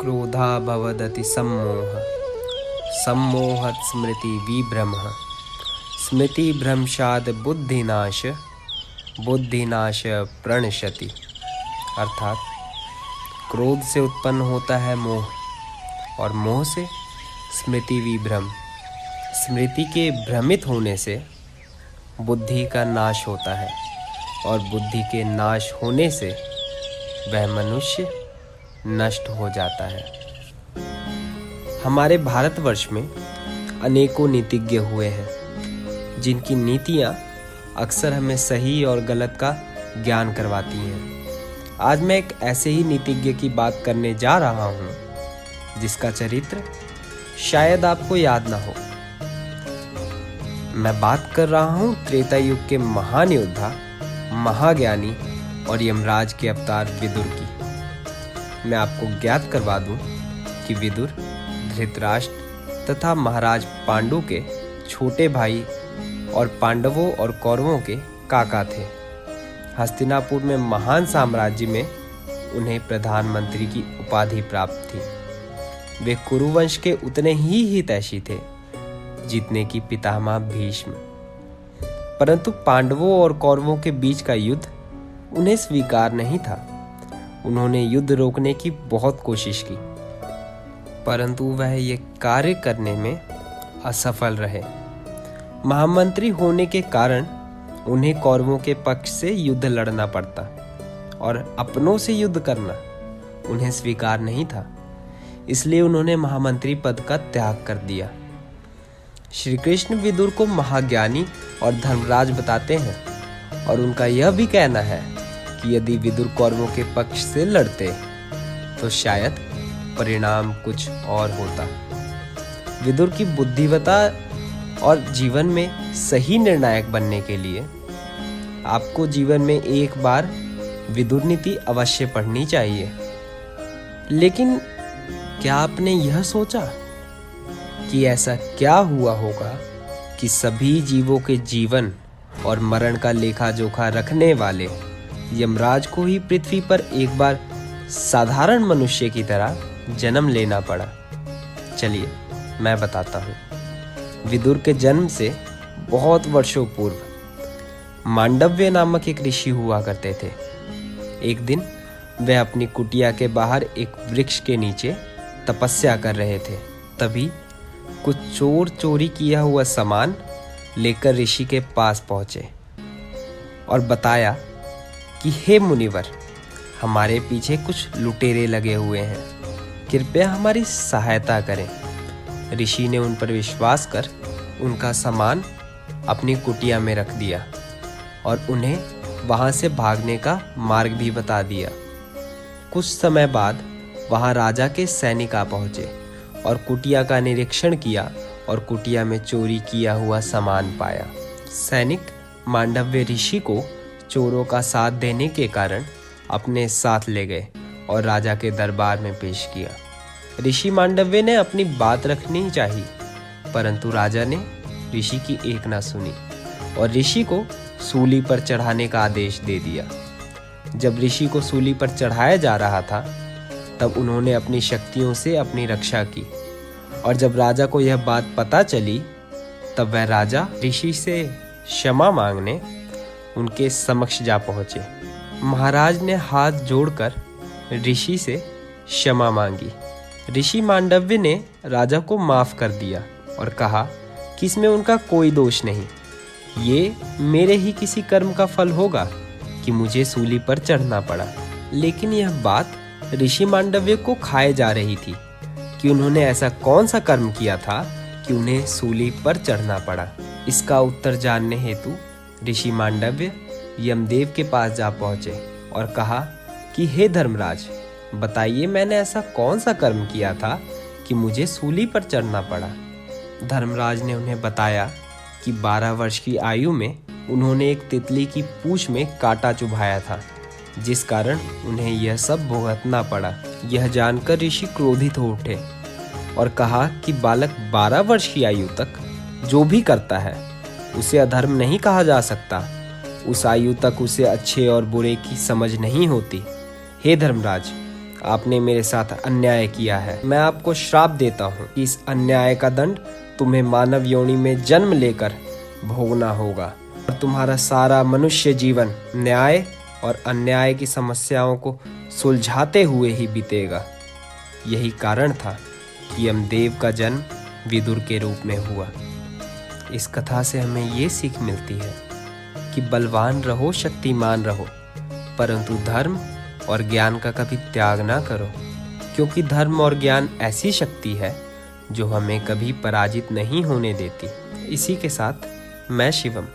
क्रोधा भवदति सम्मोह सम्मोहत स्मृति विभ्रमः स्मृतिभ्रंशाद बुद्धिनाश बुद्धिनाश प्रणश्यति। अर्थात क्रोध से उत्पन्न होता है मोह और मोह से स्मृति विभ्रम, स्मृति के भ्रमित होने से बुद्धि का नाश होता है और बुद्धि के नाश होने से वह मनुष्य नष्ट हो जाता है। हमारे भारतवर्ष में अनेकों नीतिज्ञ हुए हैं जिनकी नीतियाँ अक्सर हमें सही और गलत का ज्ञान करवाती हैं। आज मैं एक ऐसे ही नीतिज्ञ की बात करने जा रहा हूँ जिसका चरित्र शायद आपको याद ना हो। मैं बात कर रहा हूँ त्रेता युग के महान योद्धा, महाज्ञानी और यमराज के अवतार विदुर की। मैं आपको ज्ञात करवा दूं कि विदुर धृतराष्ट्र तथा महाराज पांडु के छोटे भाई और पांडवों और कौरवों के काका थे। हस्तिनापुर में महान साम्राज्य में उन्हें प्रधानमंत्री की उपाधि प्राप्त थी। वे कुरुवंश के उतने ही हितैषी थे जितने की पितामह भीष्म। परंतु पांडवों और कौरवों के बीच का युद्ध उन्हें स्वीकार नहीं था। उन्होंने युद्ध रोकने की बहुत कोशिश की, परंतु वह ये कार्य करने में असफल रहे। महामंत्री होने के कारण उन्हें कौरवों के पक्ष से युद्ध लड़ना पड़ता और अपनों से युद्ध करना उन्हें स्वीकार नहीं था। इसलिए उन्होंने महामंत्री पद का त्याग कर दिया। श्री कृष्ण विदुर को महाज्ञानी और धर्मराज बताते हैं और उनका यह भी कहना है कि यदि विदुर कौरवों के पक्ष से लड़ते तो शायद परिणाम कुछ और होता। विदुर की बुद्धिमत्ता और जीवन में सही निर्णायक बनने के लिए आपको जीवन में एक बार विदुर नीति अवश्य पढ़नी चाहिए। लेकिन क्या आपने यह सोचा कि ऐसा क्या हुआ होगा कि सभी जीवों के जीवन और मरण का लेखा जोखा रखने वाले यमराज को ही पृथ्वी पर एक बार साधारण मनुष्य की तरह जन्म लेना पड़ा? चलिए मैं बताता हूँ। विदुर के जन्म से बहुत वर्षों पूर्व मांडव्य नामक एक ऋषि हुआ करते थे। एक दिन वे अपनी कुटिया के बाहर एक वृक्ष के नीचे तपस्या कर रहे थे। तभी कुछ चोर चोरी किया हुआ सामान लेकर ऋषि के पास पहुंचे और बताया कि हे मुनिवर, हमारे पीछे कुछ लुटेरे लगे हुए हैं, कृपया हमारी सहायता करें। ऋषि ने उन पर विश्वास कर उनका सामान अपनी कुटिया में रख दिया और उन्हें वहां से भागने का मार्ग भी बता दिया। कुछ समय बाद वहां राजा के सैनिक आ पहुंचे और कुटिया का निरीक्षण किया और कुटिया में चोरी किया हुआ सामान पाया। सैनिक मांडव्य ऋषि को चोरों का साथ देने के कारण अपने साथ ले गए और राजा के दरबार में पेश किया। ऋषि मांडव्य ने अपनी बात रखनी चाहिए, परंतु राजा ने ऋषि की एक ना सुनी और ऋषि को सूली पर चढ़ाने का आदेश दे दिया। जब ऋषि को सूली पर चढ़ाया जा रहा था तब उन्होंने अपनी शक्तियों से अपनी रक्षा की और जब राजा को यह बात पता चली तब वह राजा ऋषि से क्षमा मांगने उनके समक्ष जा पहुंचे। महाराज ने हाथ जोड़कर ऋषि से क्षमा मांगी। ऋषि मांडव्य ने राजा को माफ कर दिया और कहा कि इसमें उनका कोई दोष नहीं, ये मेरे ही किसी कर्म का फल होगा कि मुझे सूली पर चढ़ना पड़ा। लेकिन यह बात ऋषि मांडव्य को खाए जा रही थी कि उन्होंने ऐसा कौन सा कर्म किया था कि उन्हें सूली पर चढ़ना पड़ा। इसका उत्तर जानने हेतु ऋषि मांडव्य यमदेव के पास जा पहुंचे और कहा कि हे धर्मराज, बताइए मैंने ऐसा कौन सा कर्म किया था कि मुझे सूली पर चढ़ना पड़ा। धर्मराज ने उन्हें बताया कि 12 वर्ष की आयु में उन्होंने एक तितली की पूंछ में कांटा चुभाया था, जिस कारण उन्हें यह सब भुगतना पड़ा। यह जानकर ऋषि क्रोधित हो उठे और कहा कि बालक 12 वर्ष की आयु तक जो भी करता है उसे अधर्म नहीं कहा जा सकता। उस आयु तक उसे अच्छे और बुरे की समझ नहीं होती। हे धर्मराज, आपने मेरे साथ अन्याय किया है। मैं आपको श्राप देता हूँ कि इस अन्याय का दंड तुम्हें मानव योनि में जन्म लेकर भोगना होगा और तुम्हारा सारा मनुष्य जीवन न्याय और अन्याय की समस्याओं को सुलझाते हुए ही बीतेगा। यही कारण था कि यमदेव का जन्म विदुर के रूप में हुआ। इस कथा से हमें ये सीख मिलती है कि बलवान रहो, शक्तिमान रहो, परंतु धर्म और ज्ञान का कभी त्याग ना करो, क्योंकि धर्म और ज्ञान ऐसी शक्ति है जो हमें कभी पराजित नहीं होने देती। इसी के साथ मैं शिवम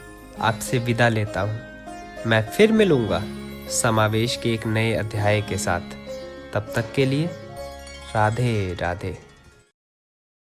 आपसे विदा लेता हूँ। मैं फिर मिलूँगा समावेश के एक नए अध्याय के साथ। तब तक के लिए राधे राधे।